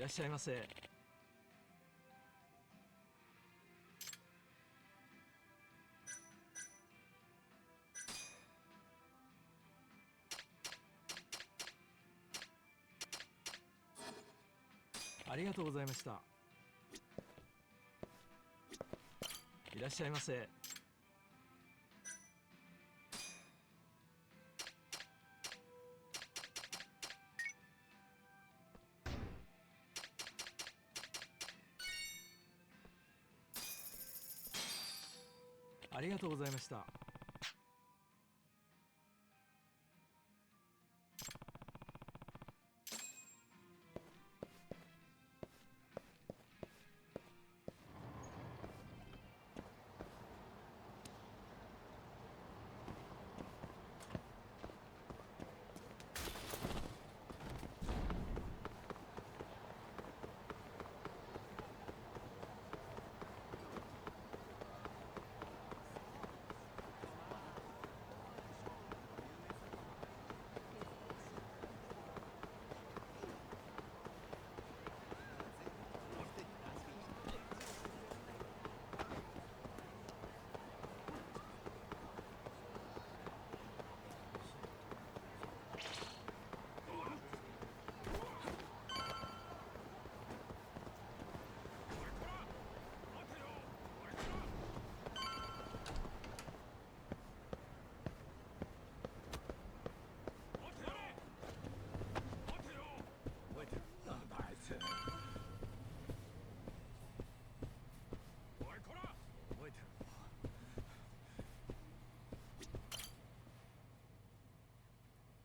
らっしゃいませ。ありがとうございました。いらっしゃいませ。ありがとうございました。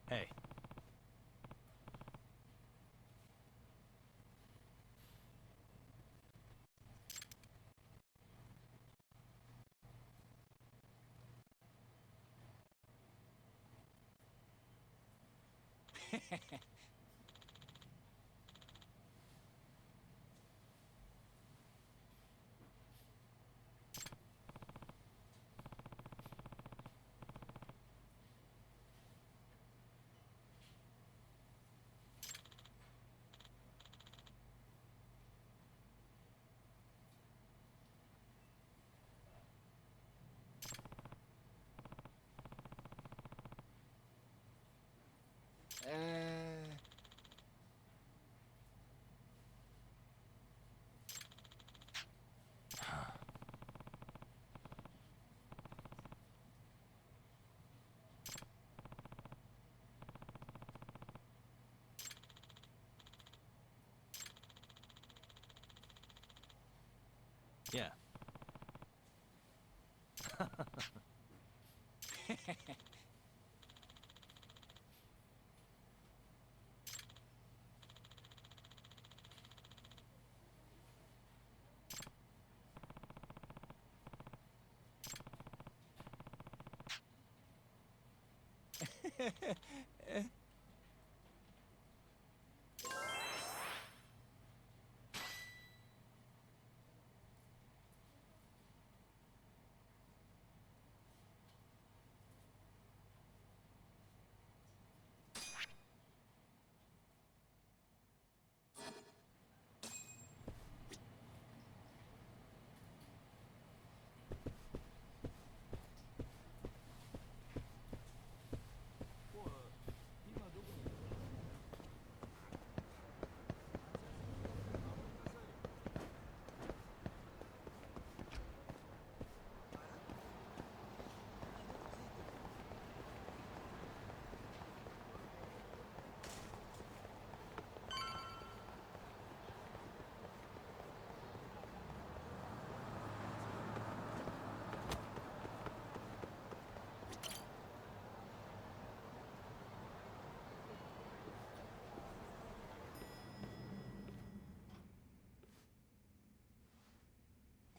Hey. Yeah.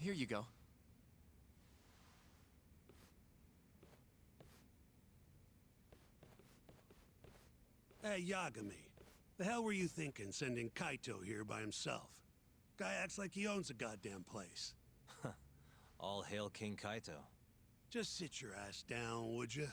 Here you go. Hey, Yagami. The hell were you thinking sending Kaito here by himself? Guy acts like he owns the goddamn place. All hail King Kaito. Just sit your ass down, would you?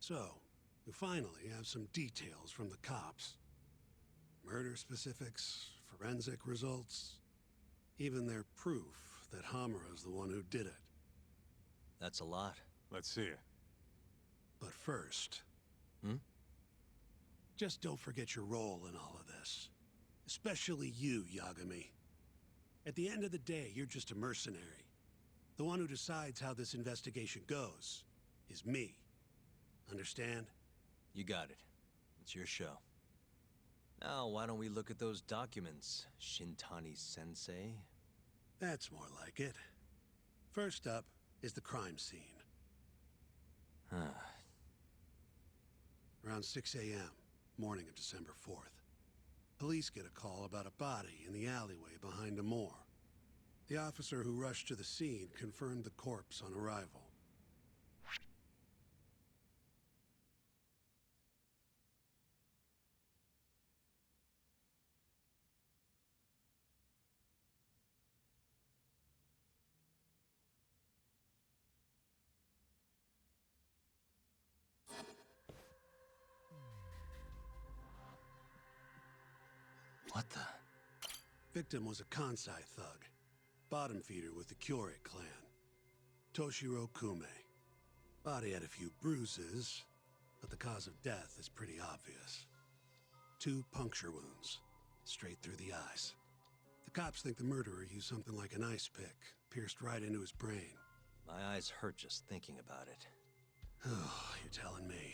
So, we finally have some details from the cops. Murder specifics, forensic results, even their proof that Hamura's the one who did it. That's a lot. Let's see it. But first... Hmm? Just don't forget your role in all of this. Especially you, Yagami. At the end of the day, you're just a mercenary. The one who decides how this investigation goes is me. Understand? You got it. It's your show. Now, why don't we look at those documents, Shintani-sensei? That's more like it. First up is the crime scene. Around 6 a.m., morning of December 4th. Police get a call about a body in the alleyway behind a moor. The officer who rushed to the scene confirmed the corpse on arrival. What the? Victim was a Kansai thug, bottom feeder with the Kyorei clan. Toshiro Kume. Body had a few bruises, but the cause of death is pretty obvious. 2 puncture wounds, straight through the eyes. The cops think the murderer used something like an ice pick, pierced right into his brain. My eyes hurt just thinking about it. Oh, you're telling me.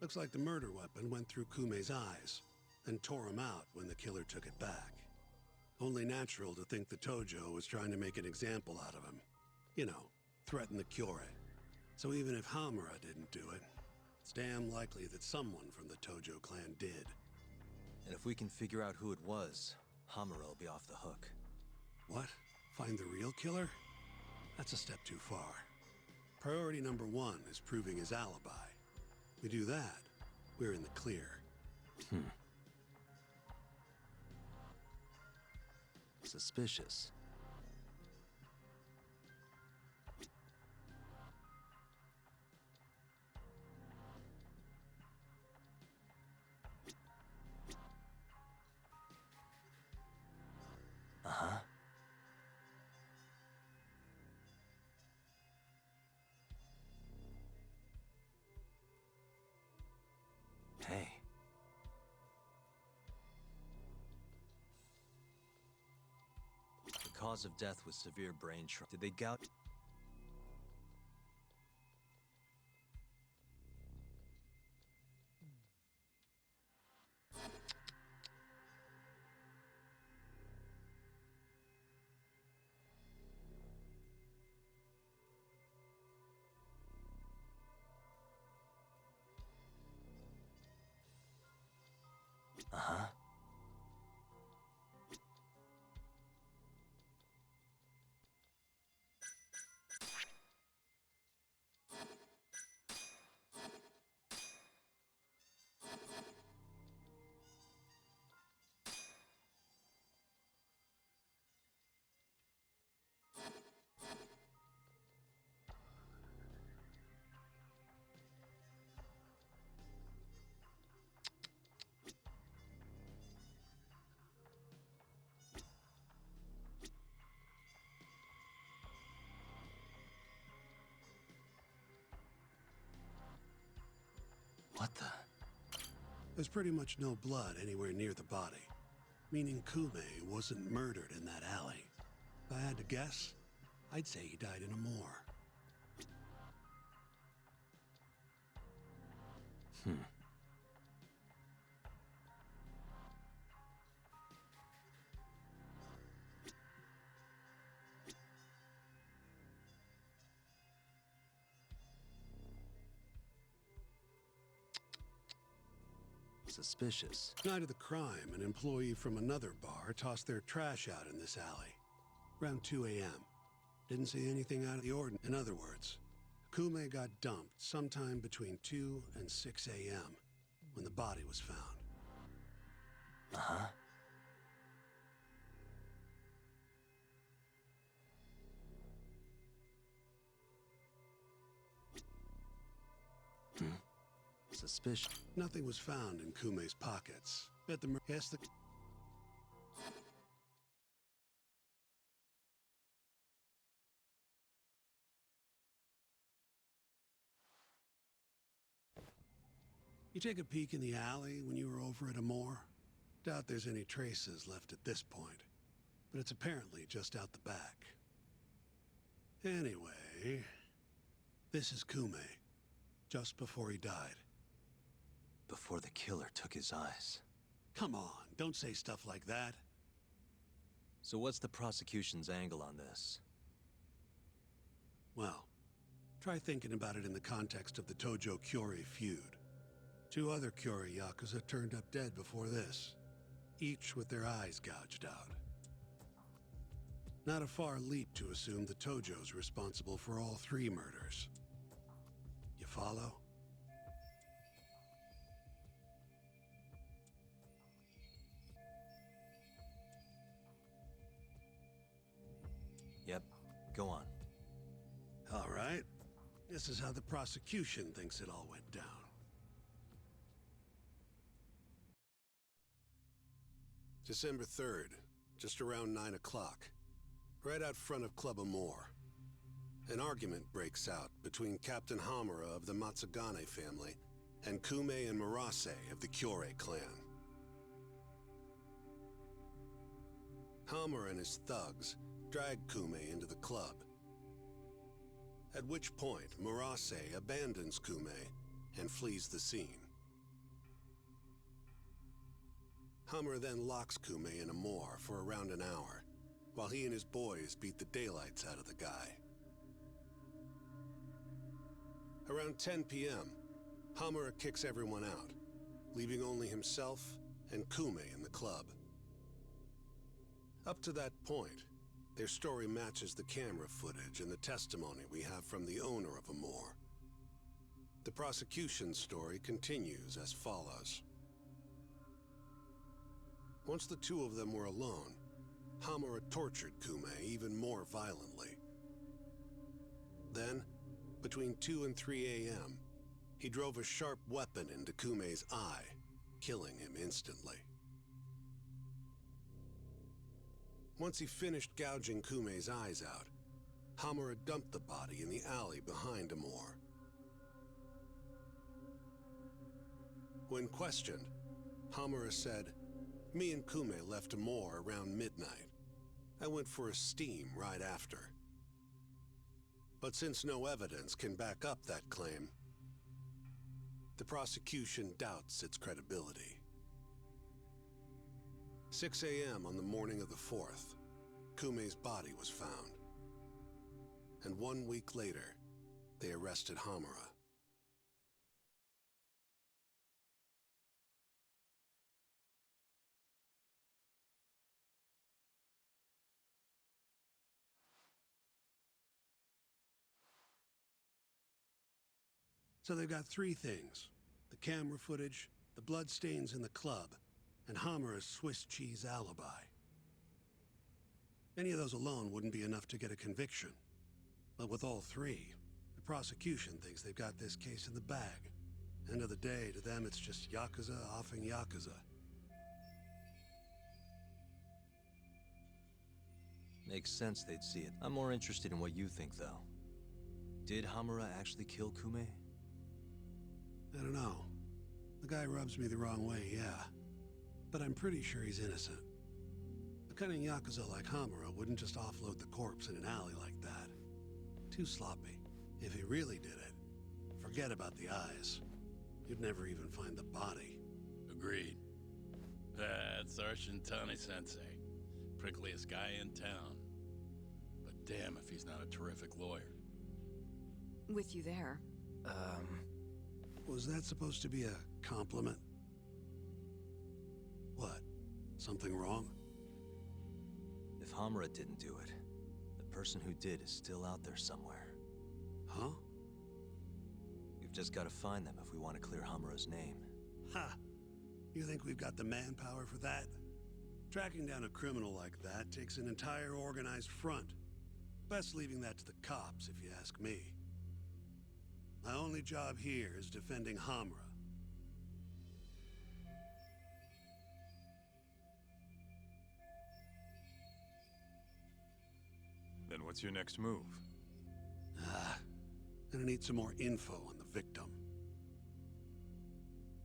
Looks like the murder weapon went through Kume's eyes, then tore him out when the killer took it back. Only natural to think the Tojo was trying to make an example out of him. You know, threaten the Kyorei. So even if Hamura didn't do it, it's damn likely that someone from the Tojo clan did. And if we can figure out who it was, Hamura will be off the hook. What? Find the real killer? That's a step too far. Priority number 1 is proving his alibi. We do that, we're in the clear. Suspicious. Uh-huh. Hey. The cause of death was severe brain trauma. Did they gout? Uh-huh. What the? There's pretty much no blood anywhere near the body, meaning Kume wasn't murdered in that alley. If I had to guess, I'd say he died in a moor. Suspicious. Night of the crime, an employee from another bar tossed their trash out in this alley. Around 2 a.m. Didn't see anything out of the ordinary. In other words, Kume got dumped sometime between 2 and 6 a.m. when the body was found. Uh-huh. Hmm? suspicion. Nothing was found in Kume's pockets. Bet the yes, the You take a peek in the alley when you were over at Amore? Doubt there's any traces left at this point, but it's apparently just out the back. Anyway, this is Kume, just before he died. Before the killer took his eyes. Come on, don't say stuff like that. So what's the prosecution's angle on this? Well, try thinking about it in the context of the Tojo-Kyori feud. 2 other Kyori Yakuza turned up dead before this, each with their eyes gouged out. Not a far leap to assume the Tojo's responsible for all 3 murders. You follow? Yep, go on. All right. This is how the prosecution thinks it all went down. December 3rd, just around 9 o'clock, right out front of Club Amore. An argument breaks out between Captain Hamura of the Matsugane family and Kume and Murase of the Kyorei clan. Hamura and his thugs drag Kume into the club, at which point Murase abandons Kume and flees the scene. Hamura then locks Kume in Amore for around an hour, while he and his boys beat the daylights out of the guy. Around 10 p.m., Hamura kicks everyone out, leaving only himself and Kume in the club. Up to that point, their story matches the camera footage and the testimony we have from the owner of Amore. The prosecution's story continues as follows. Once the 2 of them were alone, Hamura tortured Kume even more violently. Then, between 2 and 3 a.m., he drove a sharp weapon into Kume's eye, killing him instantly. Once he finished gouging Kume's eyes out, Hamura dumped the body in the alley behind Amore. When questioned, Hamura said, "Me and Kume left Amore around midnight. I went for a steam right after." But since no evidence can back up that claim, the prosecution doubts its credibility. 6 a.m. on the morning of the 4th, Kume's body was found. And 1 week later, they arrested Hamura. So they've got 3 things: the camera footage, the bloodstains in the club, and Hamura's Swiss cheese alibi. Any of those alone wouldn't be enough to get a conviction. But with all 3, the prosecution thinks they've got this case in the bag. End of the day, to them it's just Yakuza offing Yakuza. Makes sense they'd see it. I'm more interested in what you think, though. Did Hamura actually kill Kume? I don't know. The guy rubs me the wrong way, yeah. But I'm pretty sure he's innocent. A cunning Yakuza like Hamura wouldn't just offload the corpse in an alley like that. Too sloppy. If he really did it, forget about the eyes. You'd never even find the body. Agreed. That's our Shintani-sensei. Prickliest guy in town. But damn if he's not a terrific lawyer. With you there. Was that supposed to be a compliment? What? Something wrong? If Hamura didn't do it, the person who did is still out there somewhere. Huh? We've just got to find them if we want to clear Hamura's name. Ha! You think we've got the manpower for that? Tracking down a criminal like that takes an entire organized front. Best leaving that to the cops, if you ask me. My only job here is defending Hamura, what's your next move? Gonna need some more info on the victim.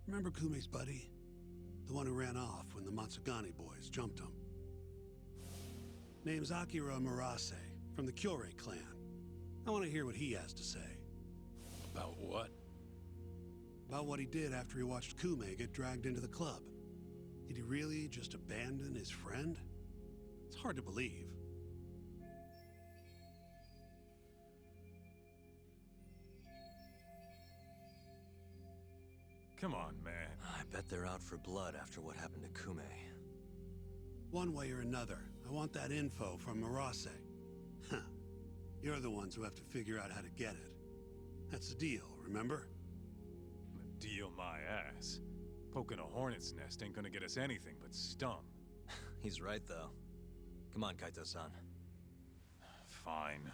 Remember Kume's buddy? The one who ran off when the Matsugane boys jumped him. Name's Akira Murase, from the Kyorei clan. I want to hear what he has to say. About what? About what he did after he watched Kume get dragged into the club. Did he really just abandon his friend? It's hard to believe. Come on, man. I bet they're out for blood after what happened to Kume. One way or another, I want that info from Murase. Huh. You're the ones who have to figure out how to get it. That's the deal, remember? Deal my ass. Poking a hornet's nest ain't gonna get us anything but stung. He's right, though. Come on, Kaito-san. Fine.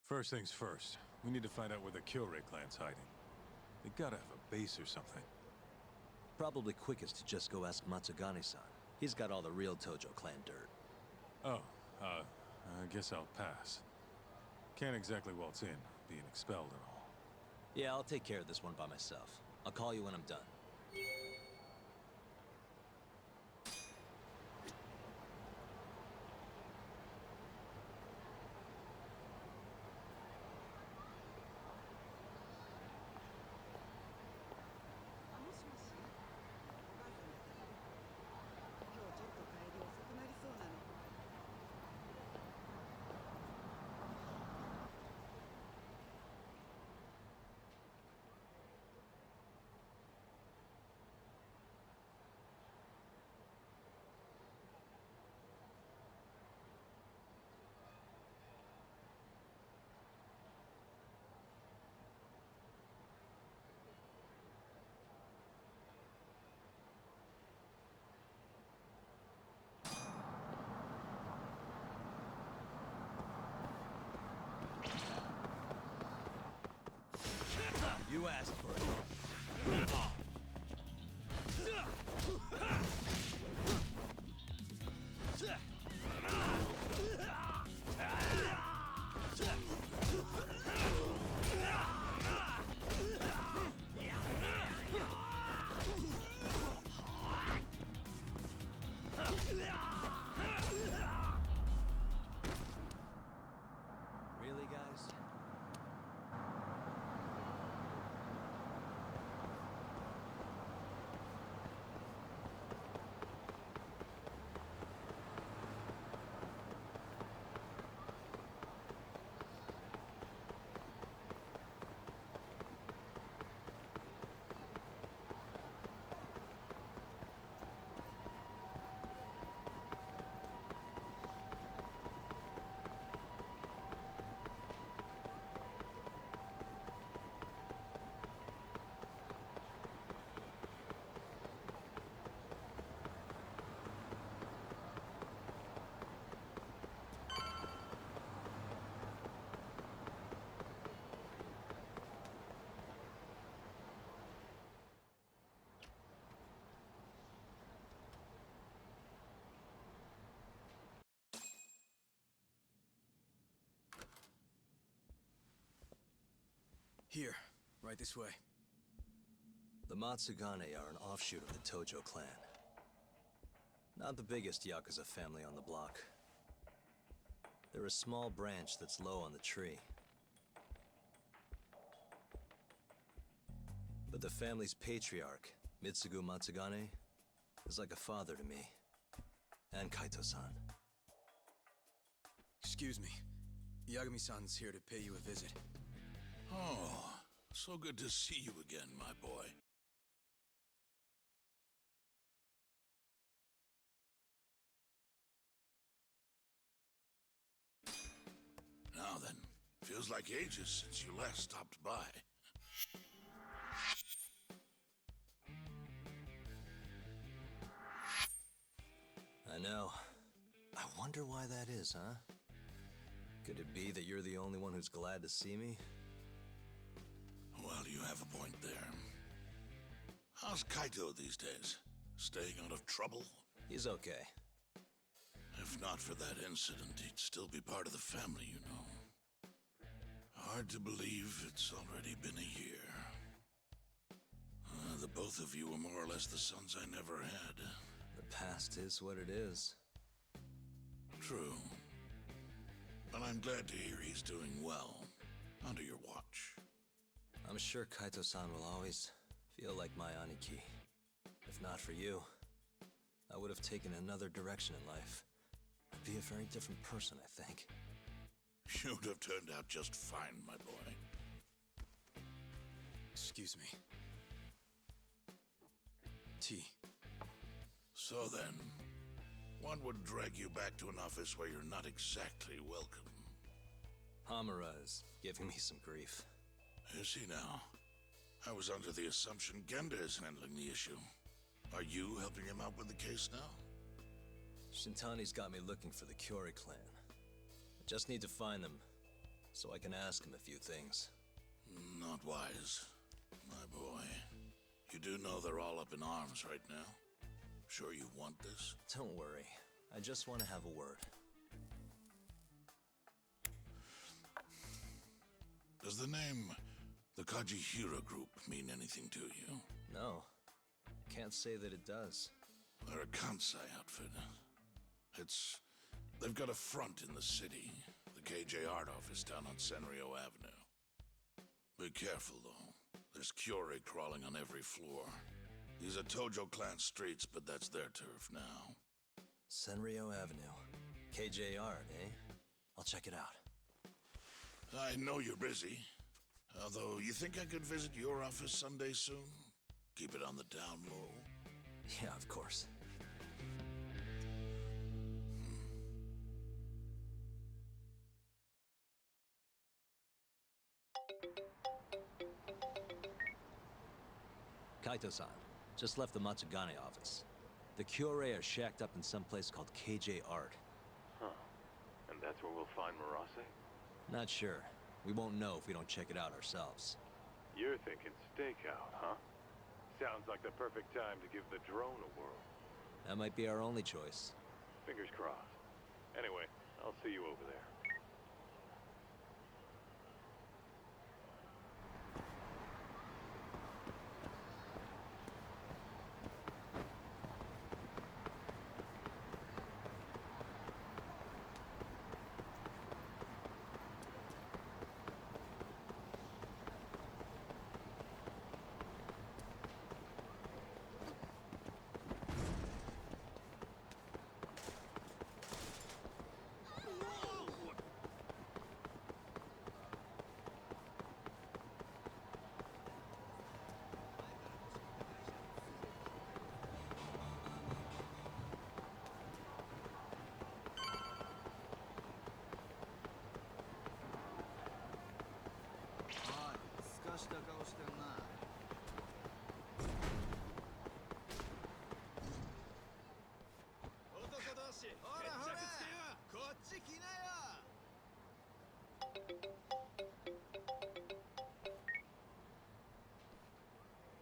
First things first, we need to find out where the Kyorei clan's hiding. They gotta have a base or something. Probably quickest to just go ask Matsugane-san. He's got all the real Tojo clan dirt. Oh, I guess I'll pass. Can't exactly waltz in, being expelled and all. Yeah, I'll take care of this one by myself. I'll call you when I'm done. You asked for it. Really, guys? Here, right this way. The Matsugane are an offshoot of the Tojo clan. Not the biggest Yakuza family on the block. They're a small branch that's low on the tree. But the family's patriarch, Mitsugu Matsugane, is like a father to me. And Kaito-san. Excuse me. Yagami-san's here to pay you a visit. Oh, so good to see you again, my boy. Now then, feels like ages since you last stopped by. I know. I wonder why that is, huh? Could it be that you're the only one who's glad to see me? Well, you have a point there. How's Kaito these days? Staying out of trouble? He's okay. If not for that incident, he'd still be part of the family, you know. Hard to believe it's already been a year. The both of you were more or less the sons I never had. The past is what it is. True. But I'm glad to hear he's doing well, under your watch. I'm sure Kaito-san will always feel like my Aniki. If not for you, I would have taken another direction in life. I'd be a very different person, I think. You'd have turned out just fine, my boy. Excuse me. Tea. So then, what would drag you back to an office where you're not exactly welcome? Hamura is giving me some grief. Is he now? I was under the assumption Genda is handling the issue. Are you helping him out with the case now? Shintani's got me looking for the Kyori clan. I just need to find them, so I can ask him a few things. Not wise, my boy. You do know they're all up in arms right now? Sure you want this? Don't worry. I just want to have a word. Does the name the Kajihira Group mean anything to you? No. Can't say that it does. They're a Kansai outfit. They've got a front in the city. The KJ Art office down on Senryo Avenue. Be careful, though. There's Kyori crawling on every floor. These are Tojo clan streets, but that's their turf now. Senryo Avenue. KJ Art, eh? I'll check it out. I know you're busy. Although, you think I could visit your office Sunday soon? Keep it on the down low. Yeah, of course. Kaito-san, just left the Matsugane office. The Kyore are shacked up in some place called KJ Art. Huh. And that's where we'll find Murase? Not sure. We won't know if we don't check it out ourselves. You're thinking stakeout, huh? Sounds like the perfect time to give the drone a whirl. That might be our only choice. Fingers crossed. Anyway, I'll see you over there.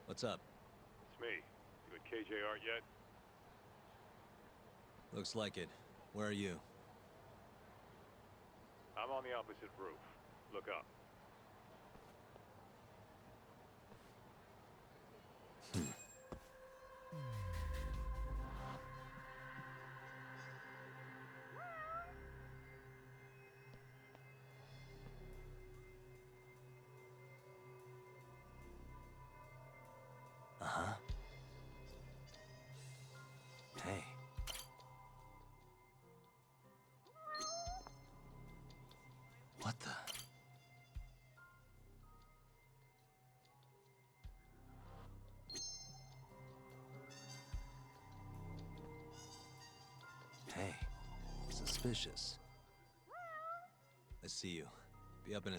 What's up? It's me. You at KJ Art yet? Looks like it. Where are you? I'm on the opposite roof. Look up. Uh-huh. Hey. What the? Hey. Suspicious. I see you. Be up in a...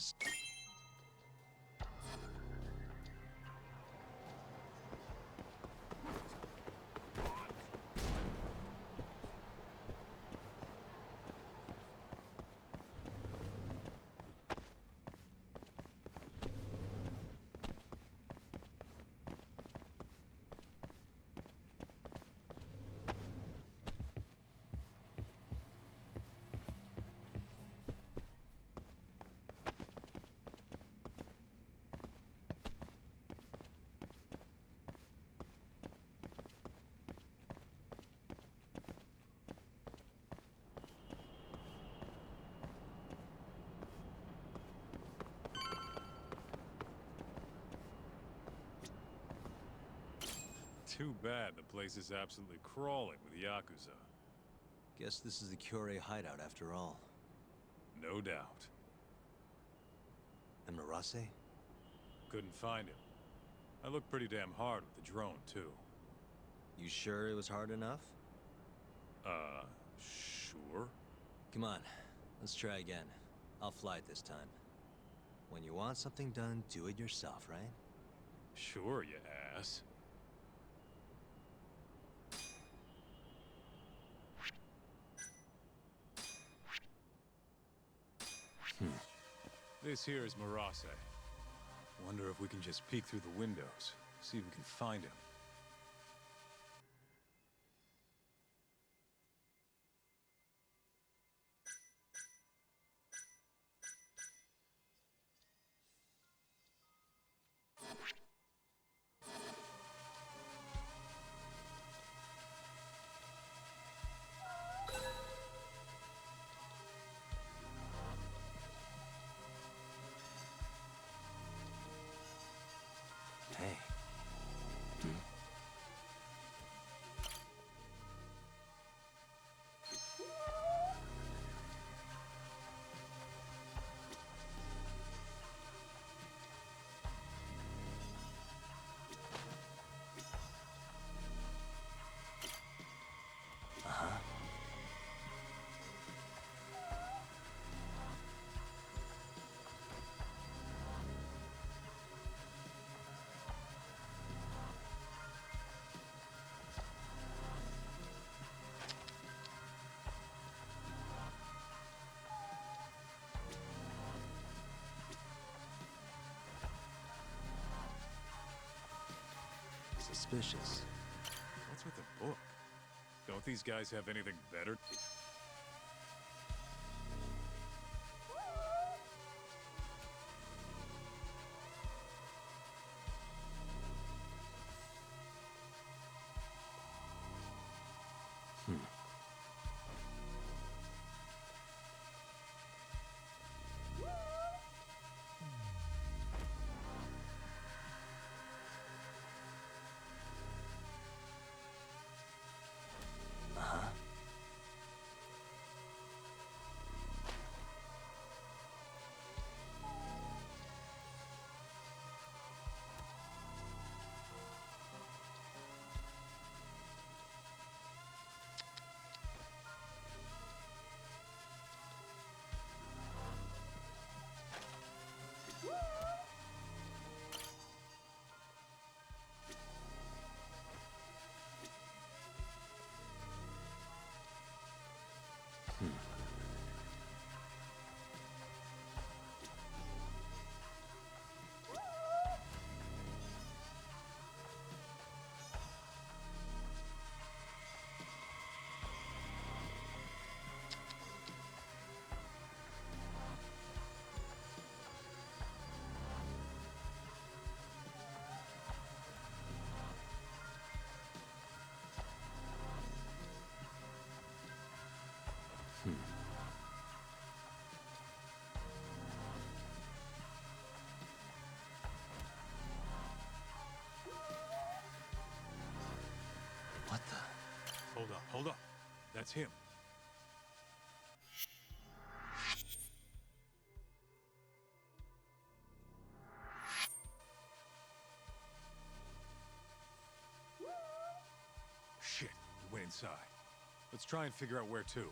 Too bad the place is absolutely crawling with Yakuza. Guess this is the Kyorei hideout after all. No doubt. And Marase? Couldn't find him. I looked pretty damn hard with the drone, too. You sure it was hard enough? Sure. Come on, let's try again. I'll fly it this time. When you want something done, do it yourself, right? Sure, you ass. This here is Marase. Wonder if we can just peek through the windows, see if we can find him. Hey. Uh-huh. Suspicious. What's with the book? Don't these guys have anything better? Uh-huh. What the? Hold up. That's him. Shit, he went inside. Let's try and figure out where to.